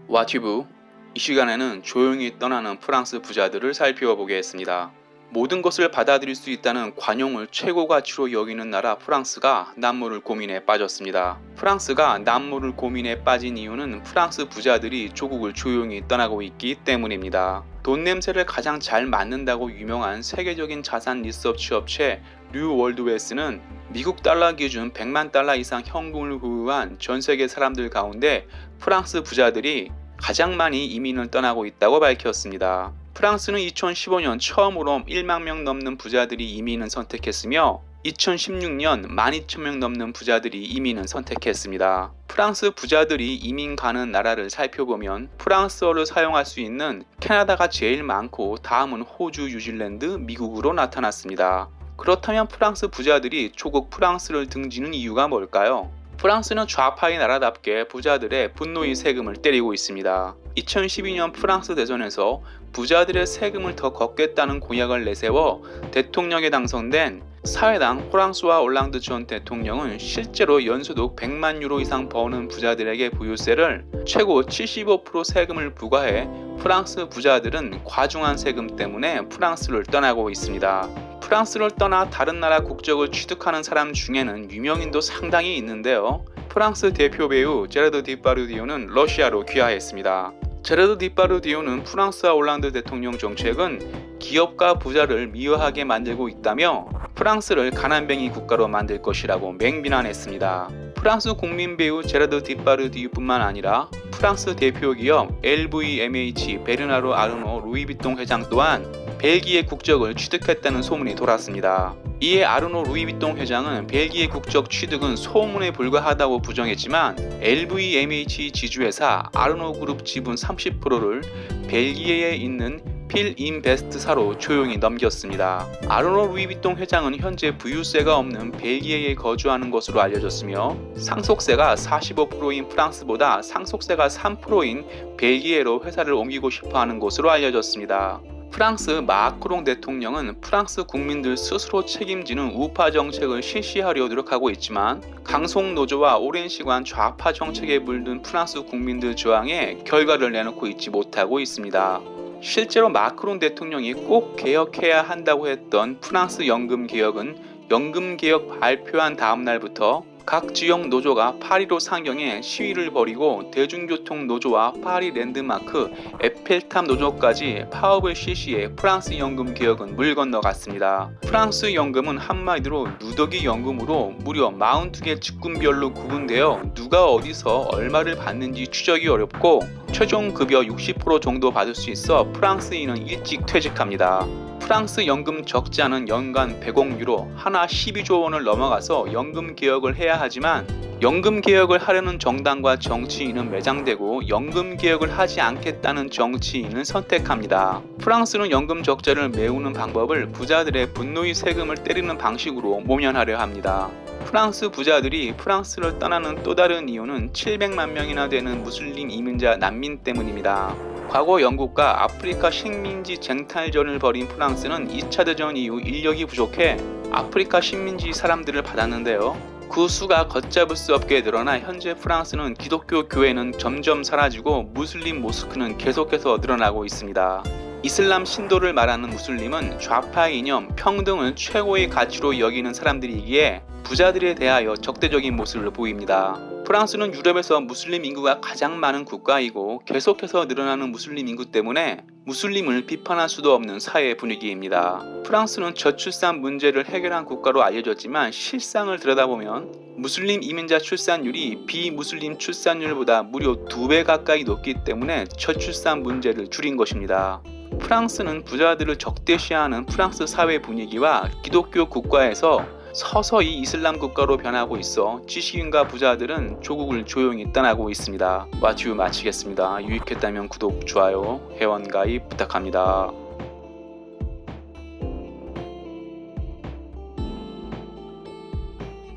와티브, 이 시간에는 조용히 떠나는 프랑스 부자들을 살펴보겠습니다. 모든 것을 받아들일 수 있다는 관용을 최고 가치로 여기는 나라 프랑스가 남모를 고민에 빠졌습니다. 프랑스가 남모를 고민에 빠진 이유는 프랑스 부자들이 조국을 조용히 떠나고 있기 때문입니다. 돈 냄새를 가장 잘 맡는다고 유명한 세계적인 자산 리서치 업체 뉴월드웨스는 미국 달러 기준 100만 달러 이상 현금을 보유한 전 세계 사람들 가운데 프랑스 부자들이 가장 많이 이민을 떠나고 있다고 밝혔습니다. 프랑스는 2015년 처음으로 1만 명 넘는 부자들이 이민을 선택했으며 2016년 12,000명 넘는 부자들이 이민을 선택했습니다. 프랑스 부자들이 이민 가는 나라를 살펴보면 프랑스어를 사용할 수 있는 캐나다가 제일 많고 다음은 호주, 뉴질랜드, 미국으로 나타났습니다. 그렇다면 프랑스 부자들이 조국 프랑스를 등지는 이유가 뭘까요? 프랑스는 좌파의 나라답게 부자들의 분노의 세금을 때리고 있습니다. 2012년 프랑스 대선에서 부자들의 세금을 더 걷겠다는 공약을 내세워 대통령에 당선된 사회당 프랑스와 올랑드 전 대통령은 실제로 연소득 100만 유로 이상 버는 부자들에게 부유세를 최고 75% 세금을 부과해 프랑스 부자들은 과중한 세금 때문에 프랑스를 떠나고 있습니다. 프랑스를 떠나 다른 나라 국적을 취득하는 사람 중에는 유명인도 상당히 있는데요. 프랑스 대표 배우 제라드 디파르디오는 러시아로 귀화했습니다. 제라드 디파르디오는 프랑스와 올랑드 대통령 정책은 기업가 부자를 미워하게 만들고 있다며 프랑스를 가난뱅이 국가로 만들 것이라고 맹비난했습니다. 프랑스 국민 배우 제라드 디파르디오뿐만 아니라 프랑스 대표 기업 LVMH 베르나르 아르노 루이비통 회장 또한 벨기에 국적을 취득했다는 소문이 돌았습니다. 이에 아르노 루이비통 회장은 벨기에 국적 취득은 소문에 불과하다고 부정했지만 LVMH 지주회사 아르노 그룹 지분 30%를 벨기에에 있는 필인베스트사로 조용히 넘겼습니다. 아르노 루이비통 회장은 현재 부유세가 없는 벨기에에 거주하는 것으로 알려졌으며 상속세가 45%인 프랑스보다 상속세가 3%인 벨기에로 회사를 옮기고 싶어하는 것으로 알려졌습니다. 프랑스 마크롱 대통령은 프랑스 국민들 스스로 책임지는 우파 정책을 실시하려 노력하고 있지만 강속 노조와 오랜 시간 좌파 정책에 물든 프랑스 국민들 저항에 결과를 내놓고 있지 못하고 있습니다. 실제로 마크롱 대통령이 꼭 개혁해야 한다고 했던 프랑스 연금 개혁은 연금 개혁 발표한 다음 날부터 각 지역 노조가 파리로 상경해 시위를 벌이고 대중교통 노조와 파리 랜드마크, 에펠탑 노조까지 파업을 실시해 프랑스 연금 개혁은 물 건너갔습니다. 프랑스 연금은 한마디로 누더기 연금으로 무려 42개 직군별로 구분되어 누가 어디서 얼마를 받는지 추적이 어렵고 최종 급여 60% 정도 받을 수 있어 프랑스인은 일찍 퇴직합니다. 프랑스 연금 적자는 연간 100억 유로, 하나 12조 원을 넘어가서 연금 개혁을 해야 하지만 연금 개혁을 하려는 정당과 정치인은 매장되고 연금 개혁을 하지 않겠다는 정치인은 선택합니다. 프랑스는 연금 적자를 메우는 방법을 부자들의 분노의 세금을 때리는 방식으로 모면하려 합니다. 프랑스 부자들이 프랑스를 떠나는 또 다른 이유는 700만 명이나 되는 무슬림 이민자 난민 때문입니다. 과거 영국과 아프리카 식민지 쟁탈전을 벌인 프랑스는 2차 대전 이후 인력이 부족해 아프리카 식민지 사람들을 받았는데요. 그 수가 걷잡을 수 없게 늘어나 현재 프랑스는 기독교 교회는 점점 사라지고 무슬림 모스크는 계속해서 늘어나고 있습니다. 이슬람 신도를 말하는 무슬림은 좌파 이념, 평등을 최고의 가치로 여기는 사람들이기에 부자들에 대하여 적대적인 모습을 보입니다. 프랑스는 유럽에서 무슬림 인구가 가장 많은 국가이고 계속해서 늘어나는 무슬림 인구 때문에 무슬림을 비판할 수도 없는 사회 분위기입니다. 프랑스는 저출산 문제를 해결한 국가로 알려졌지만 실상을 들여다보면 무슬림 이민자 출산율이 비무슬림 출산율보다 무려 2배 가까이 높기 때문에 저출산 문제를 줄인 것입니다. 프랑스는 부자들을 적대시하는 프랑스 사회 분위기와 기독교 국가에서 서서히 이슬람 국가로 변하고 있어 지식인과 부자들은 조국을 조용히 떠나고 있습니다. 와치유 마치겠습니다. 유익했다면 구독, 좋아요, 회원 가입 부탁합니다.